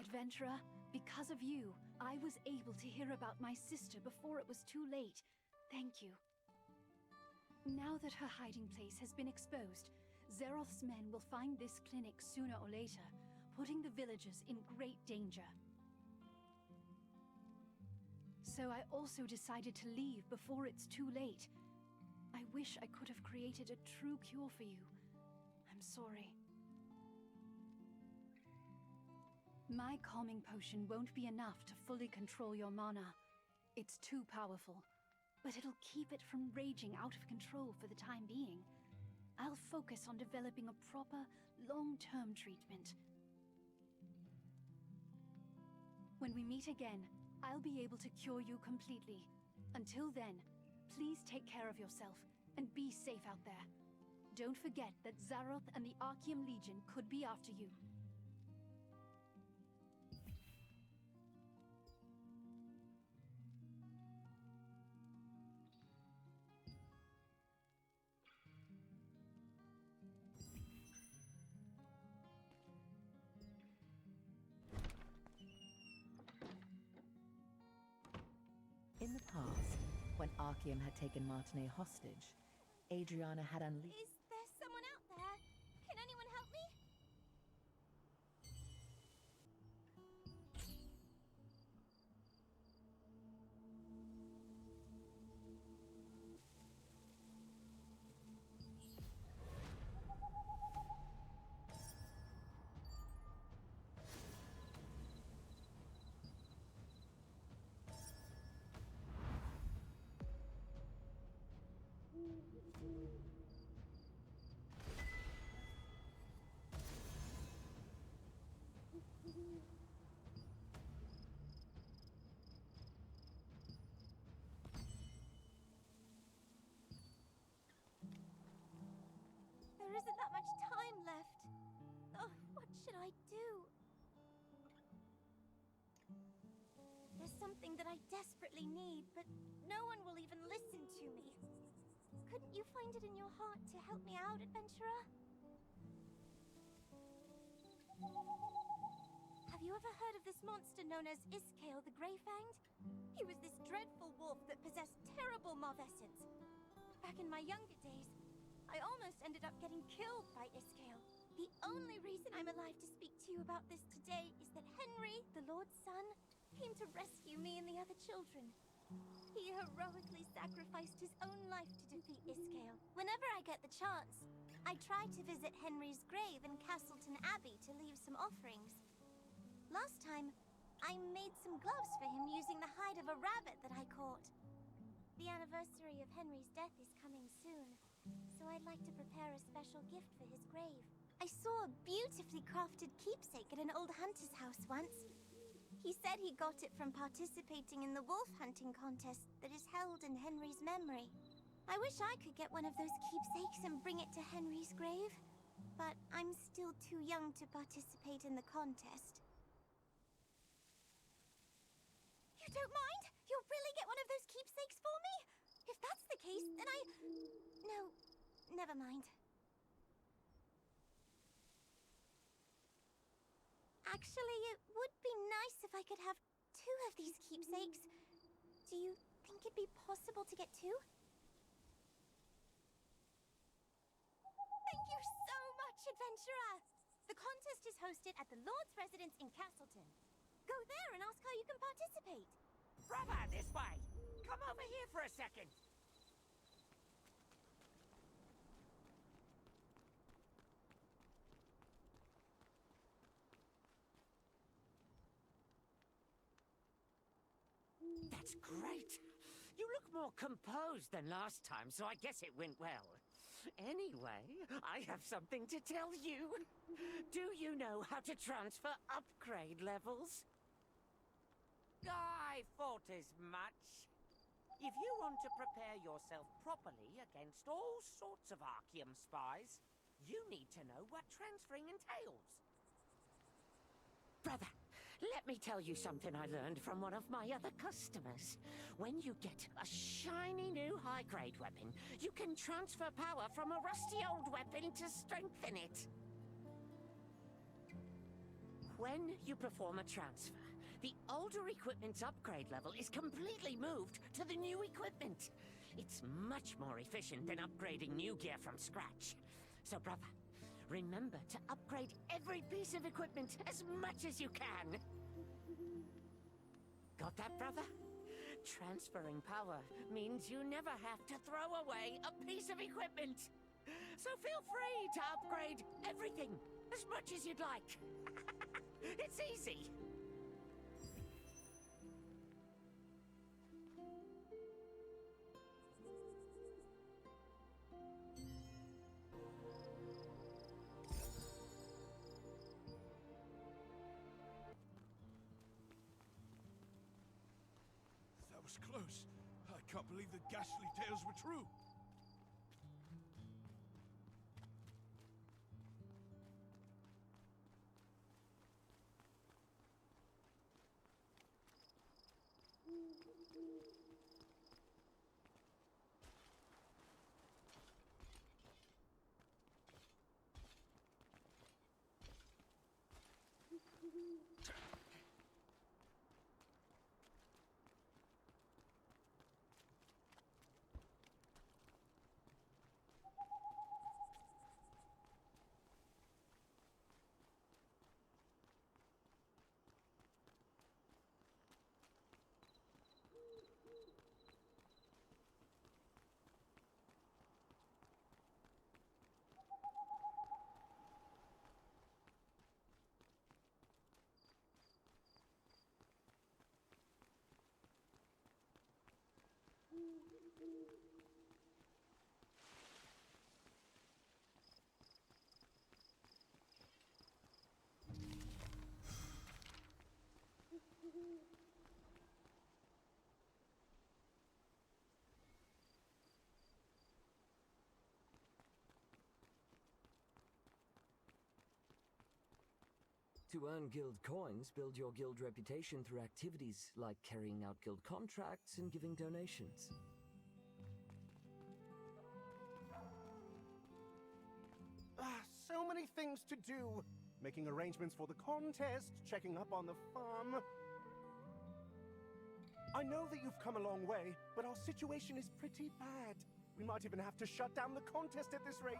Adventurer, because of you, I was able to hear about my sister before it was too late. Thank you. Now that her hiding place has been exposed, Zeroth's men will find this clinic sooner or later, putting the villagers in great danger. So I also decided to leave before it's too late. I wish I could have created a true cure for you. I'm sorry. My calming potion won't be enough to fully control your mana. It's too powerful, but it'll keep it from raging out of control for the time being. I'll focus on developing a proper, long-term treatment. When we meet again, I'll be able to cure you completely. Until then, please take care of yourself and be safe out there. Don't forget that Zaroth and the Archeum Legion could be after you. In the past, when Archeum had taken Martinet hostage, Adriana had unleashed... Is there someone out there? Can anyone help me? There isn't that much time left. Oh, what should I do? There's something that I desperately need, but no one will even listen to me. Couldn't you find it in your heart to help me out, adventurer? Have you ever heard of this monster known as Iskale the Greyfanged? He was this dreadful wolf that possessed terrible malvescence. Back in my younger days, I almost ended up getting killed by Iskale. The only reason I'm alive to speak to you about this today is that Henry, the Lord's son, came to rescue me and the other children. He heroically sacrificed his own life to defeat Iskale. Whenever I get the chance, I try to visit Henry's grave in Castleton Abbey to leave some offerings. Last time, I made some gloves for him using the hide of a rabbit that I caught. The anniversary of Henry's death is coming soon, so I'd like to prepare a special gift for his grave. I saw a beautifully crafted keepsake at an old hunter's house once. He said he got it from participating in the wolf hunting contest that is held in Henry's memory. I wish I could get one of those keepsakes and bring it to Henry's grave, but I'm still too young to participate in the contest. You don't mind? You'll really get one of those keepsakes for me? If that's the case, then No, never mind. Actually, it would be nice if I could have 2 of these keepsakes. Do you think it'd be possible to get 2? Thank you so much, adventurer! The contest is hosted at the Lord's residence in Castleton. Go there and ask how you can participate. Brother, this way! Come over here for a second! That's great! You look more composed than last time, so I guess it went well. Anyway, I have something to tell you. Do you know how to transfer upgrade levels? I thought as much. If you want to prepare yourself properly against all sorts of Archeum spies, you need to know what transferring entails. Brother, let me tell you something I learned from one of my other customers. When you get a shiny new high-grade weapon, you can transfer power from a rusty old weapon to strengthen it. When you perform a transfer, the older equipment's upgrade level is completely moved to the new equipment. It's much more efficient than upgrading new gear from scratch. So, brother, remember to upgrade every piece of equipment as much as you can. Got that, brother? Transferring power means you never have to throw away a piece of equipment. So feel free to upgrade everything as much as you'd like. It's easy. That was close. I can't believe the ghastly tales were true. To earn guild coins, build your guild reputation through activities like carrying out guild contracts and giving donations. So many things to do. Making arrangements for the contest, checking up on the farm. I know that you've come a long way, but our situation is pretty bad. We might even have to shut down the contest at this rate.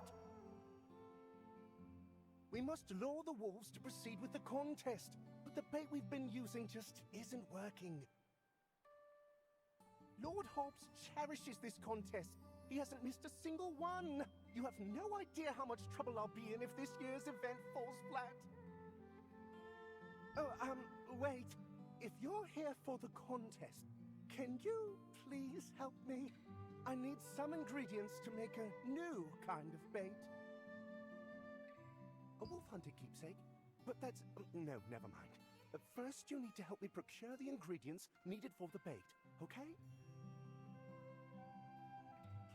We must lure the wolves to proceed with the contest, but the bait we've been using just isn't working. Lord Hobbs cherishes this contest. He hasn't missed a single one. You have no idea how much trouble I'll be in if this year's event falls flat. Oh, wait. If you're here for the contest, can you please help me? I need some ingredients to make a new kind of bait. A wolf hunter keepsake? But that's... no, never mind. First, you need to help me procure the ingredients needed for the bait, okay?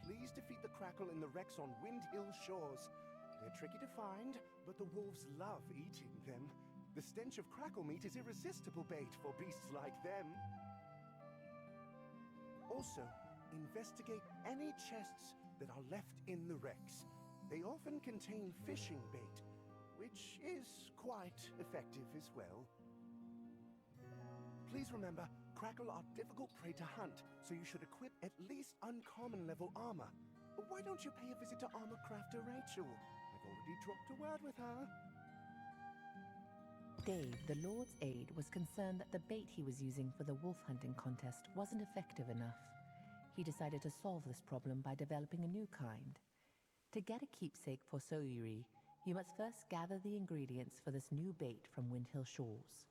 Please defeat the Crackle in the wrecks on Wind Hill shores. They're tricky to find, but the wolves love eating them. The stench of crackle meat is irresistible bait for beasts like them. Also, investigate any chests that are left in the wrecks. They often contain fishing bait, which is quite effective as well. Please remember, Crackle are difficult prey to hunt, so you should equip at least uncommon level armor. Why don't you pay a visit to armor crafter Rachel? I've already dropped a word with her. Dave, the Lord's aide, was concerned that the bait he was using for the wolf hunting contest wasn't effective enough. He decided to solve this problem by developing a new kind. To get a keepsake for Soyuri, you must first gather the ingredients for this new bait from Windhill Shores.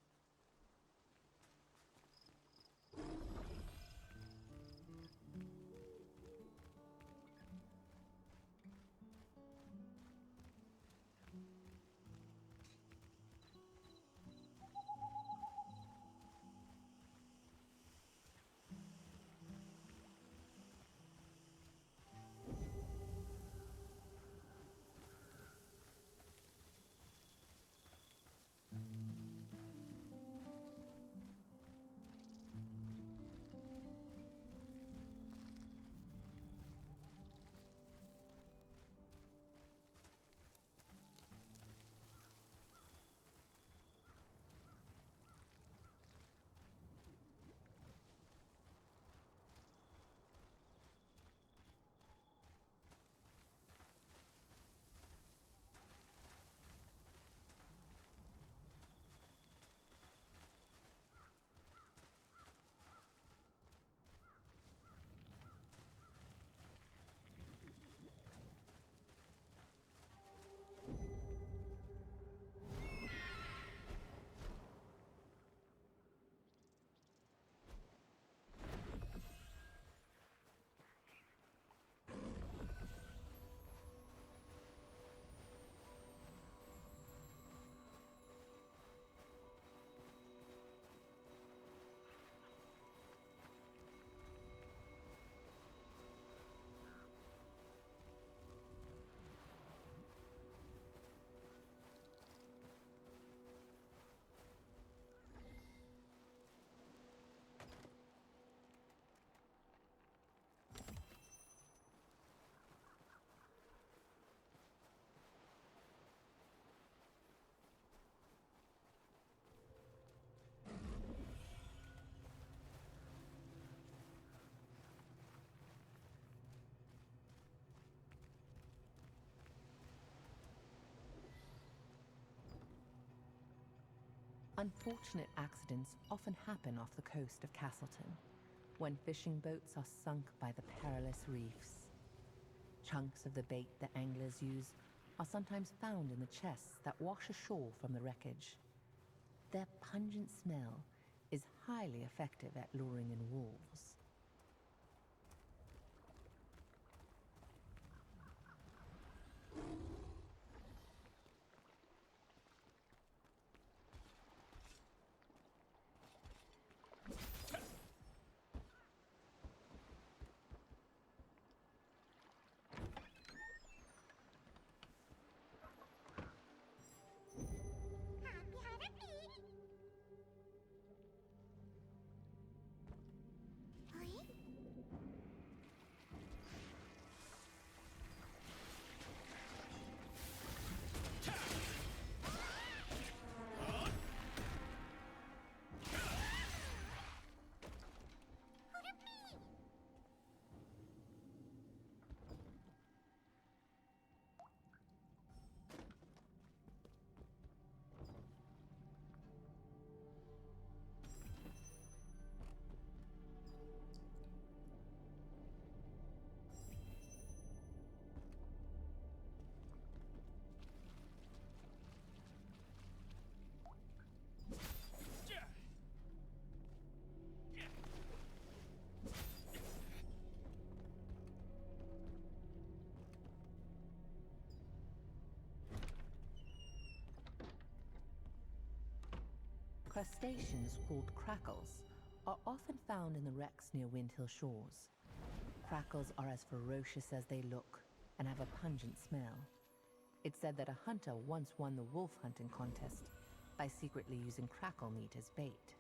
Unfortunate accidents often happen off the coast of Castleton, when fishing boats are sunk by the perilous reefs. Chunks of the bait that anglers use are sometimes found in the chests that wash ashore from the wreckage. Their pungent smell is highly effective at luring in wolves. Crustaceans called crackles are often found in the wrecks near Windhill shores. Crackles are as ferocious as they look and have a pungent smell. It's said that a hunter once won the wolf hunting contest by secretly using crackle meat as bait.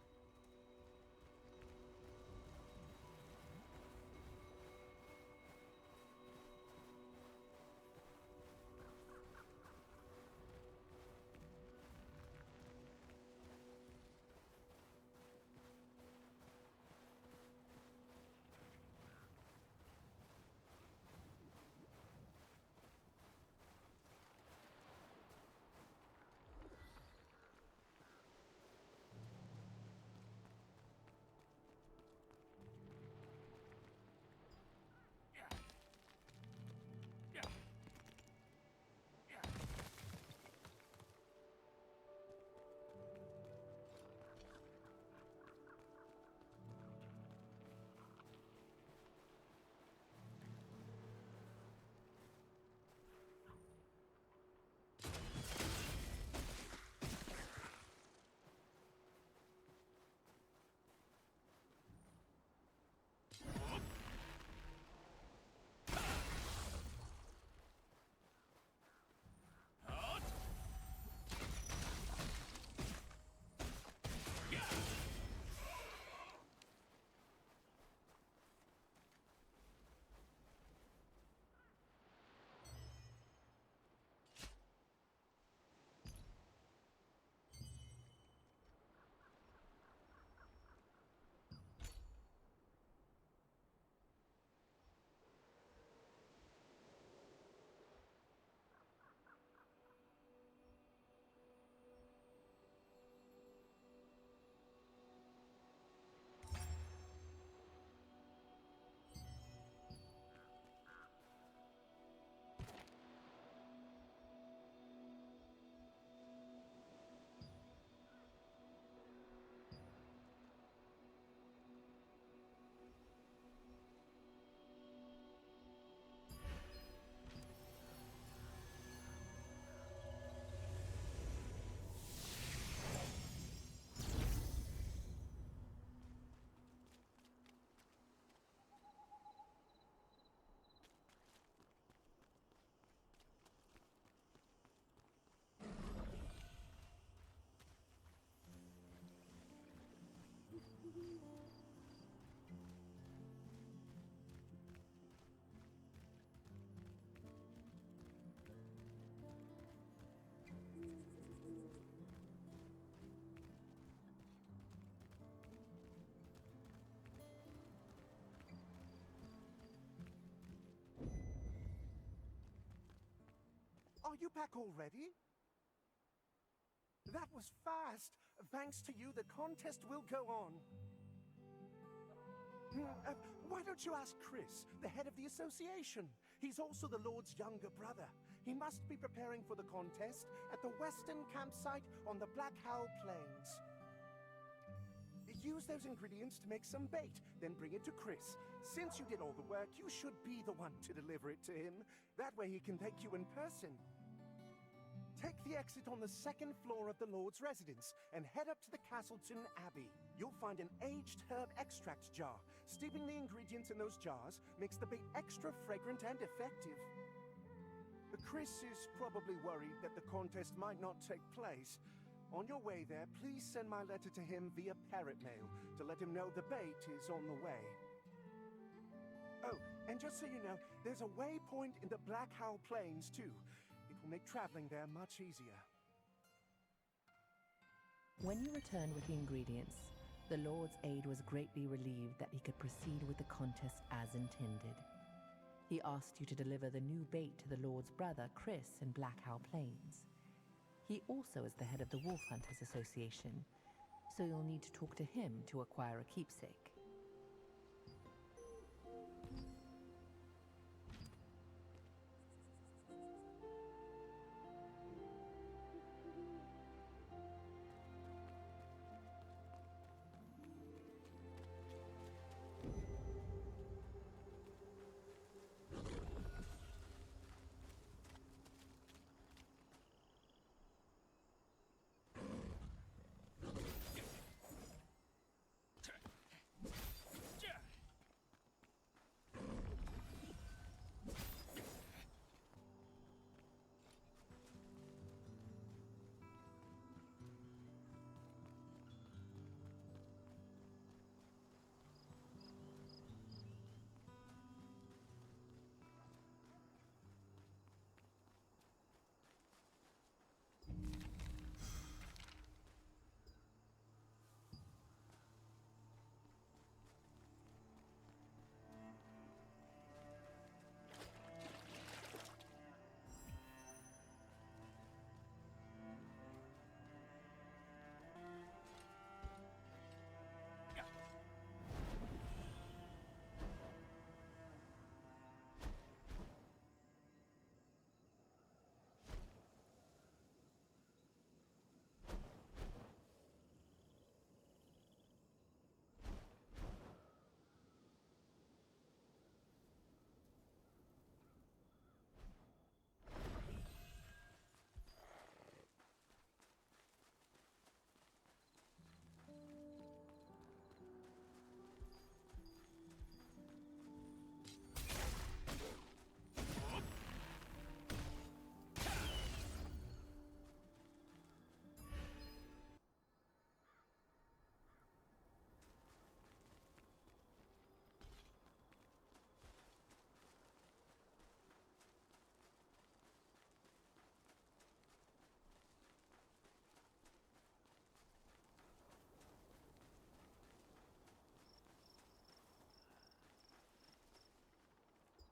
Are you back already? That was fast. Thanks to you, the contest will go on. Why don't you ask Chris, the head of the association? He's also the Lord's younger brother. He must be preparing for the contest at the western campsite on the Black Howl Plains. Use those ingredients to make some bait, then bring it to Chris. Since you did all the work, you should be the one to deliver it to him. That way he can thank you in person. Take the exit on the second floor of the Lord's residence and head up to the Castleton Abbey. You'll find an aged herb extract jar. Steeping the ingredients in those jars makes the bait extra fragrant and effective. Chris is probably worried that the contest might not take place. On your way there, please send my letter to him via parrot mail to let him know the bait is on the way. Oh, and just so you know, there's a waypoint in the Black Howl Plains, too. It will make traveling there much easier. When you returned with the ingredients, the Lord's aide was greatly relieved that he could proceed with the contest as intended. He asked you to deliver the new bait to the Lord's brother, Chris, in Black Howl Plains. He also is the head of the Wolf Hunters Association, so you'll need to talk to him to acquire a keepsake.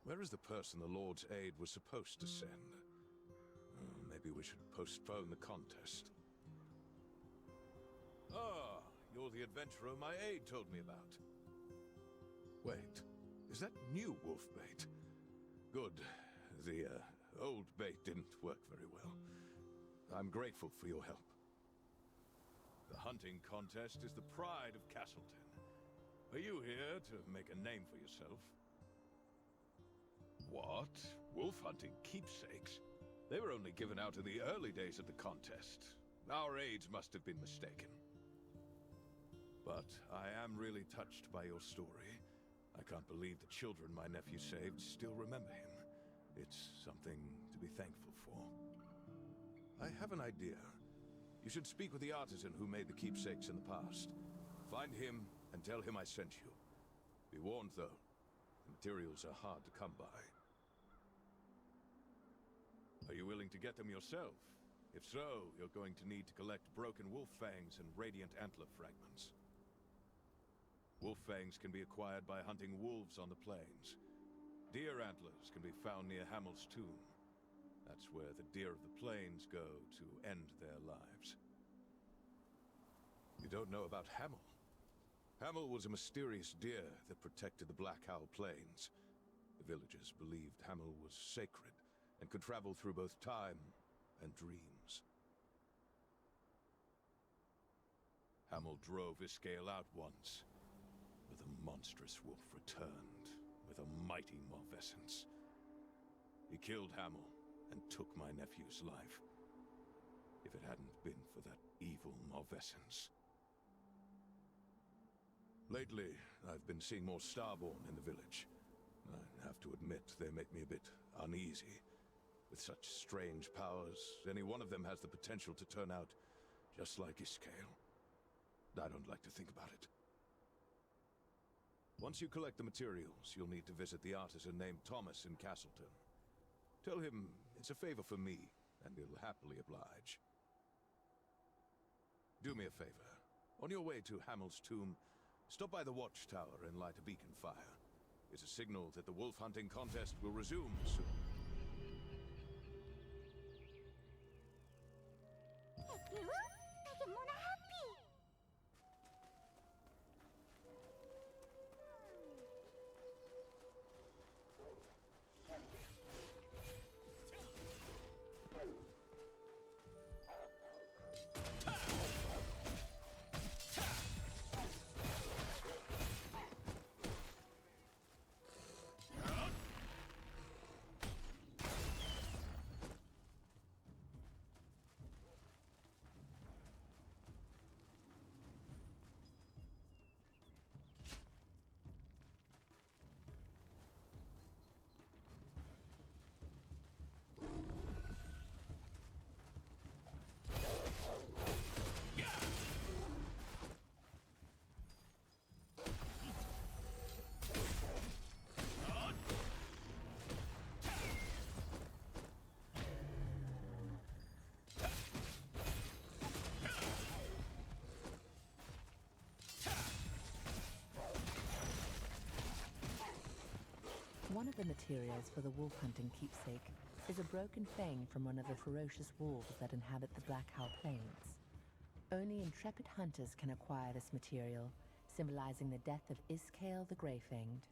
Where is the person the Lord's aide was supposed to send? Maybe we should postpone the contest. Ah, you're the adventurer my aide told me about. Wait, is that new wolf bait? Good. The old bait didn't work very well. I'm grateful for your help. The hunting contest is the pride of Castleton. Are you here to make a name for yourself? What? Wolf hunting keepsakes? They were only given out in the early days of the contest. Our aides must have been mistaken. But I am really touched by your story. I can't believe the children my nephew saved still remember him. It's something to be thankful for. I have an idea. You should speak with the artisan who made the keepsakes in the past. Find him and tell him I sent you. Be warned, though. The materials are hard to come by. Are you willing to get them yourself? If so, you're going to need to collect broken wolf fangs and radiant antler fragments. Wolf fangs can be acquired by hunting wolves on the plains. Deer antlers can be found near Hamel's tomb. That's where the deer of the plains go to end their lives. You don't know about Hamel? Hamel was a mysterious deer that protected the Black Owl Plains. The villagers believed Hamel was sacred and could travel through both time and dreams. Hamel drove Iskael out once, but the monstrous wolf returned with a mighty Malvescence. He killed Hamel and took my nephew's life. If it hadn't been for that evil Malvescence. Lately, I've been seeing more Starborn in the village. I have to admit, they make me a bit uneasy. With such strange powers, any one of them has the potential to turn out just like Iskael. I don't like to think about it. Once you collect the materials, you'll need to visit the artisan named Thomas in Castleton. Tell him it's a favor for me, and he'll happily oblige. Do me a favor. On your way to Hamel's tomb, stop by the watchtower and light a beacon fire. It's a signal that the wolf hunting contest will resume soon. One of the materials for the wolf hunting keepsake is a broken fang from one of the ferocious wolves that inhabit the Black Owl Plains. Only intrepid hunters can acquire this material, symbolizing the death of Iskael the Greyfanged.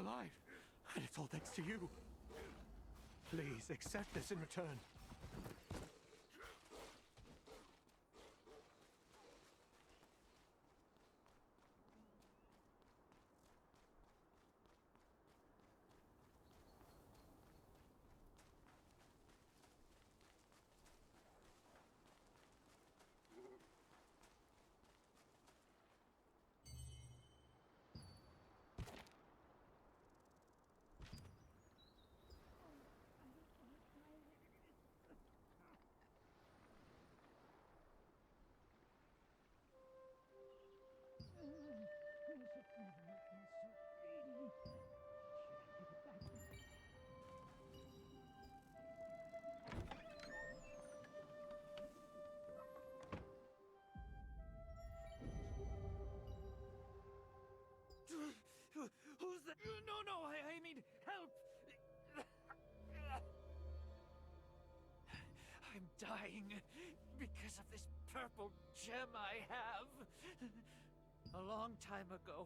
alive. And it's all thanks to you. Please, accept this in return. Who's that? No, I mean, help! I'm dying because of this purple gem I have. A long time ago,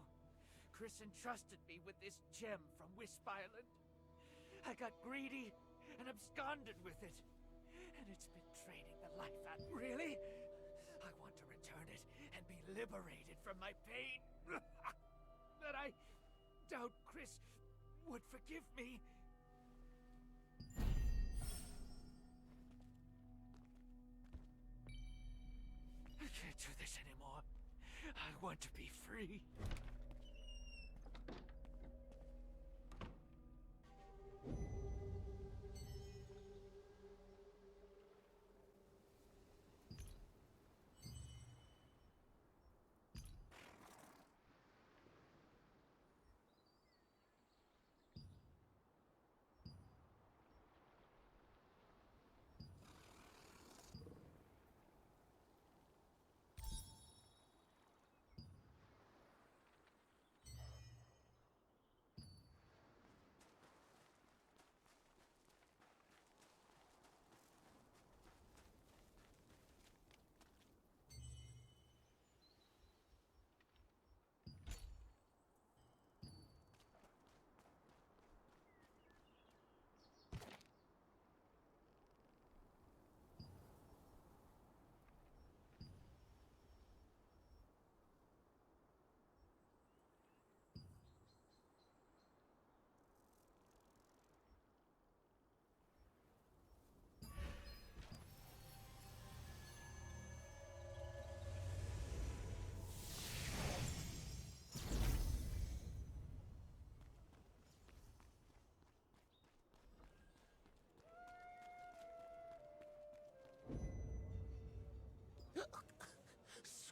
Chris entrusted me with this gem from Wisp Island. I got greedy and absconded with it. And it's been draining the life out. Really? I want to return it and be liberated from my pain. But I doubt Chris would forgive me. I can't do this anymore. I want to be free.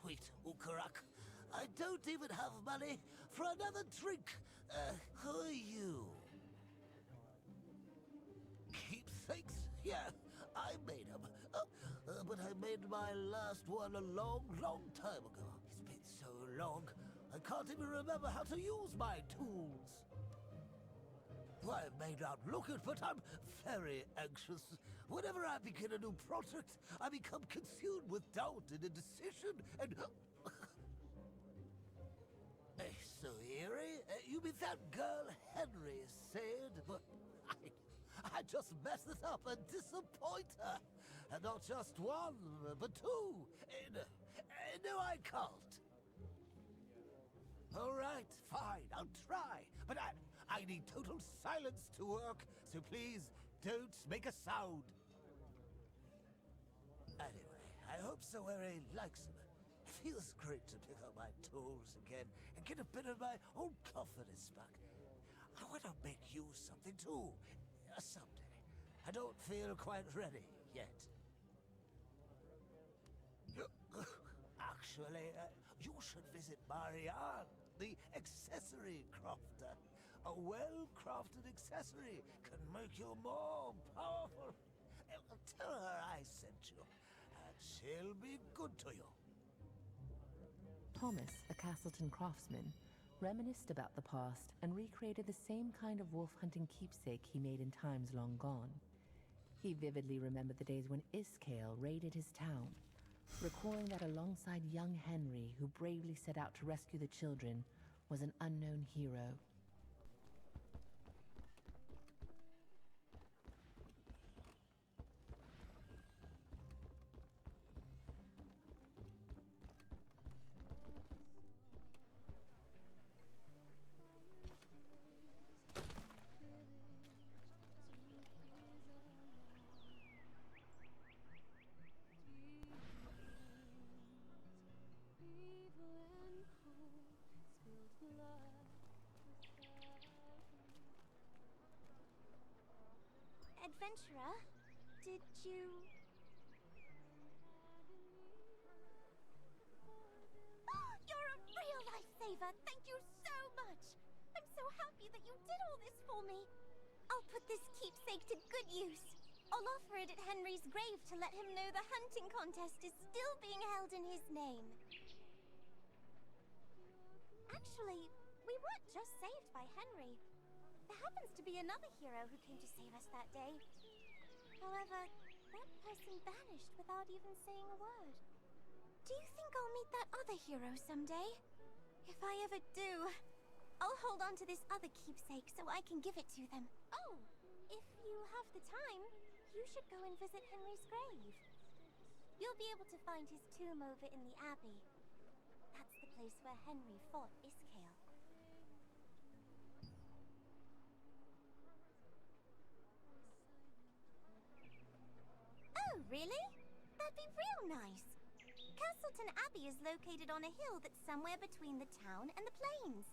Sweet Ukurak, I don't even have money for another drink. Who are you? Keepsakes? Yeah, I made them. But I made my last one a long, long time ago. It's been so long, I can't even remember how to use my tools. Well, I may not look it, but I'm very anxious. Whenever I begin a new project, I become consumed with doubt and indecision, and... So, Eerie, you mean that girl Henry said, but I just mess it up and disappoint her. And not just one, but two. No, I can't. All right, fine, I'll try. But I need total silence to work, so please don't make a sound. Anyway, I hope Sawere likes them. It feels great to pick up my tools again and get a bit of my old confidence back. I want to make you something too, someday. I don't feel quite ready yet. Actually, you should visit Marianne, the accessory crafter. A well-crafted accessory can make you more powerful. Tell her I sent you, and she'll be good to you. Thomas, a Castleton craftsman, reminisced about the past and recreated the same kind of wolf-hunting keepsake he made in times long gone. He vividly remembered the days when Iskale raided his town, recalling that alongside young Henry, who bravely set out to rescue the children, was an unknown hero. adventurer, did you... You're a real lifesaver! Thank you so much! I'm so happy that you did all this for me! I'll put this keepsake to good use. I'll offer it at Henry's grave to let him know the hunting contest is still being held in his name. Actually, we weren't just saved by Henry. There happens to be another hero who came to save us that day. However, that person vanished without even saying a word. Do you think I'll meet that other hero someday? If I ever do, I'll hold on to this other keepsake so I can give it to them. Oh, if you have the time, you should go and visit Henry's grave. You'll be able to find his tomb over in the Abbey. That's the place where Henry fought Iskale. Oh, really? That'd be real nice. Castleton Abbey is located on a hill that's somewhere between the town and the plains.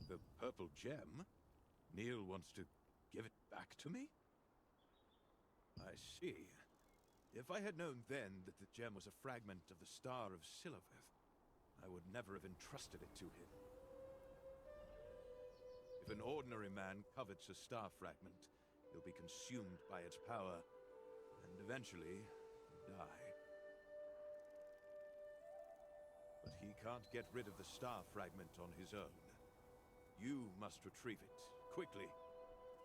The purple gem? Neil wants to give it back to me? I see. If I had known then that the gem was a fragment of the Star of Silverwith, I would never have entrusted it to him. If an ordinary man covets a star fragment, he'll be consumed by its power, and eventually die. But he can't get rid of the star fragment on his own. You must retrieve it, quickly,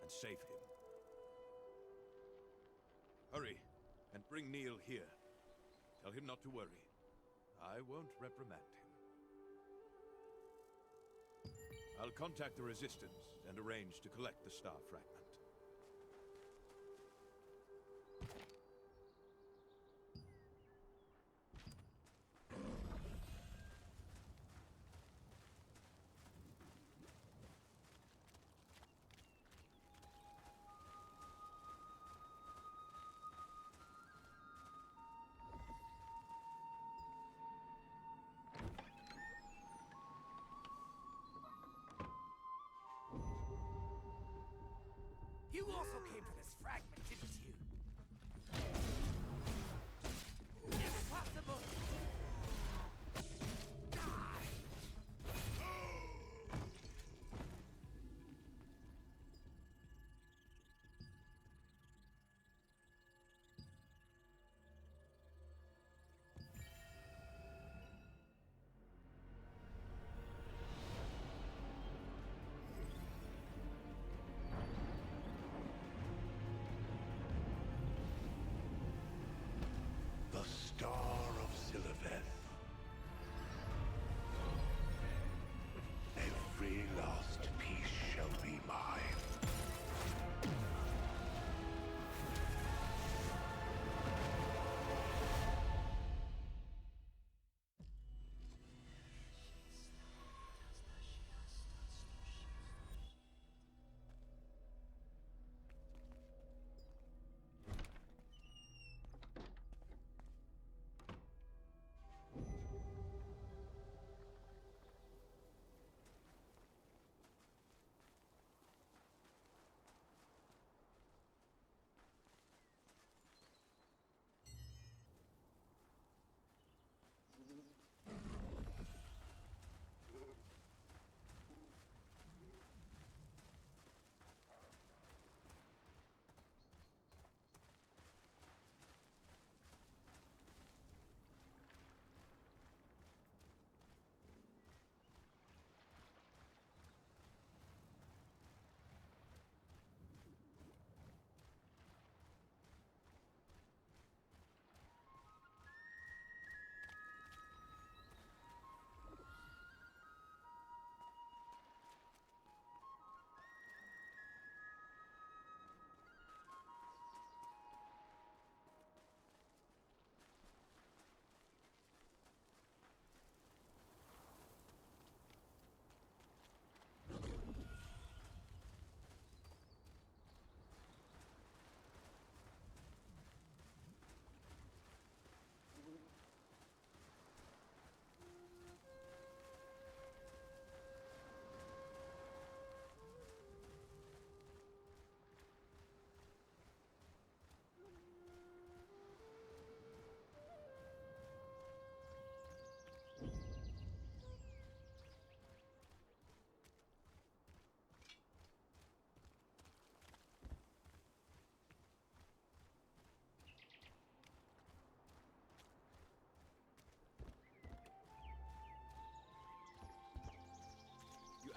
and save him. Hurry, and bring Neil here. Tell him not to worry. I won't reprimand him. I'll contact the Resistance and arrange to collect the star fragment.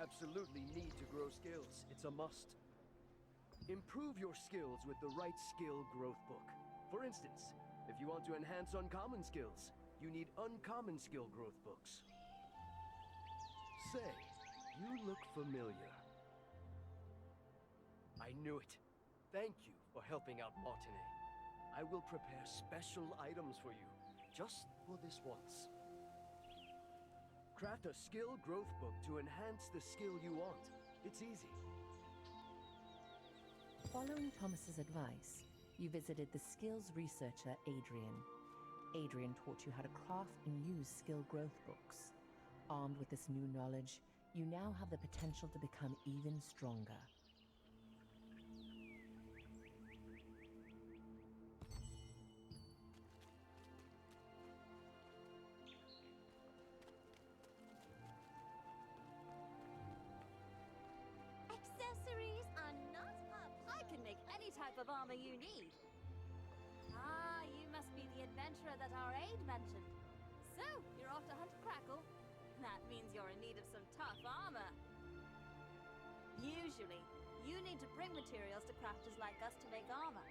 absolutely need to grow skills. It's a must. Improve your skills with the right skill growth book. For instance, if you want to enhance uncommon skills, you need uncommon skill growth books. Say, you look familiar. I knew it. Thank you for helping out Martinet. I will prepare special items for you, just for this once. Craft a skill growth book to enhance the skill you want. It's easy. Following Thomas's advice, you visited the skills researcher Adrian. Adrian taught you how to craft and use skill growth books. Armed with this new knowledge, you now have the potential to become even stronger. Accessories are not up. I can make any type of armor you need. Ah, you must be the adventurer that our aide mentioned. So, you're off to hunt Crackle? That means you're in need of some tough armor. Usually, you need to bring materials to crafters like us to make armor.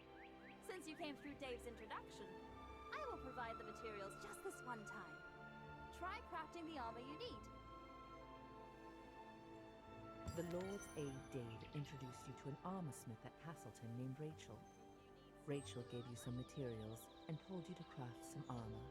Since you came through Dave's introduction, I will provide the materials just this one time. Try crafting the armor you need. The Lord's aide Dave introduced you to an armorsmith at Castleton named Rachel. Rachel gave you some materials and told you to craft some armor.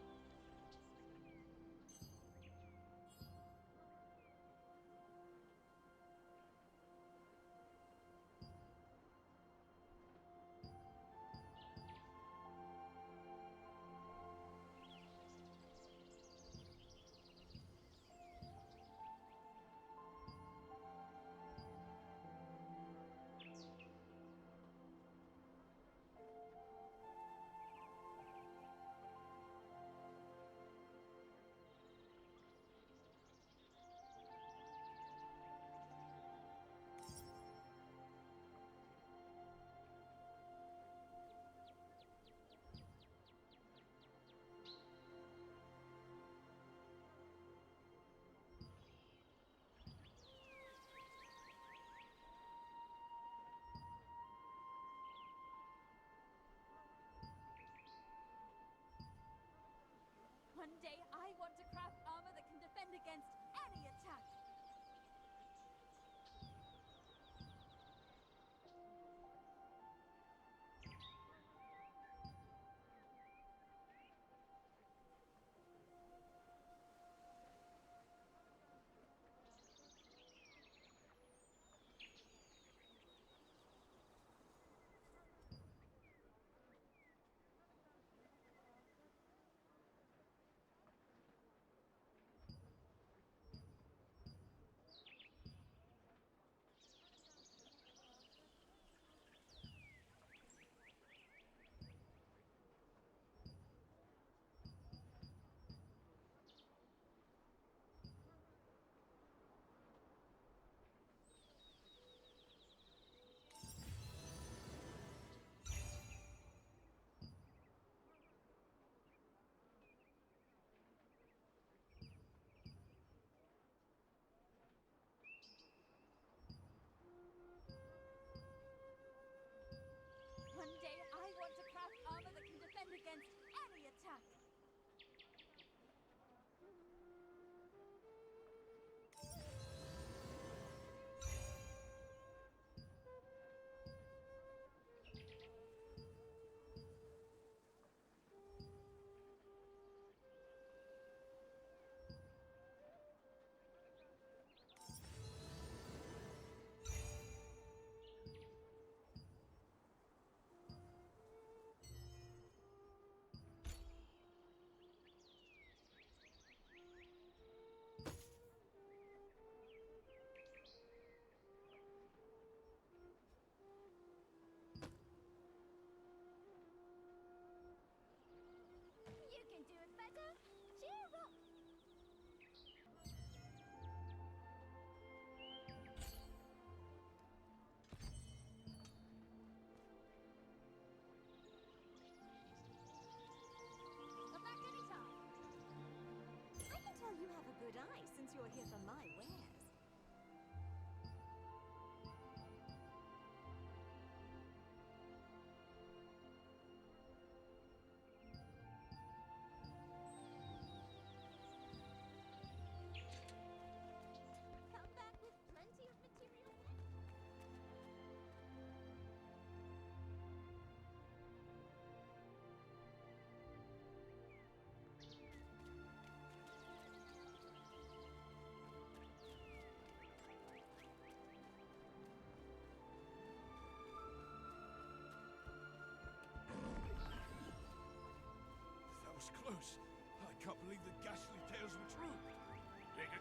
One day I want to craft armor that can defend against any attack.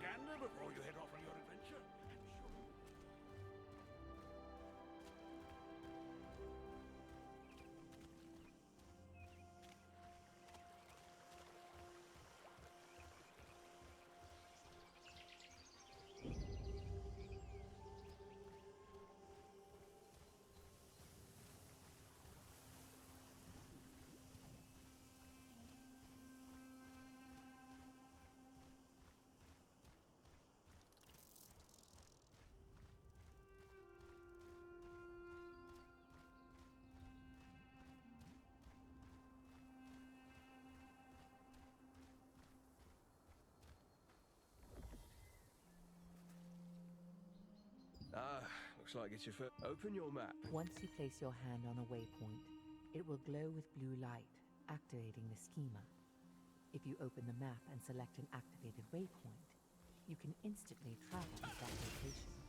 gander before you head off on your adventure? I'm sure. Ah, looks like it's your first. Open your map. Once you place your hand on a waypoint, it will glow with blue light, activating the schema. If you open the map and select an activated waypoint, you can instantly travel to that location.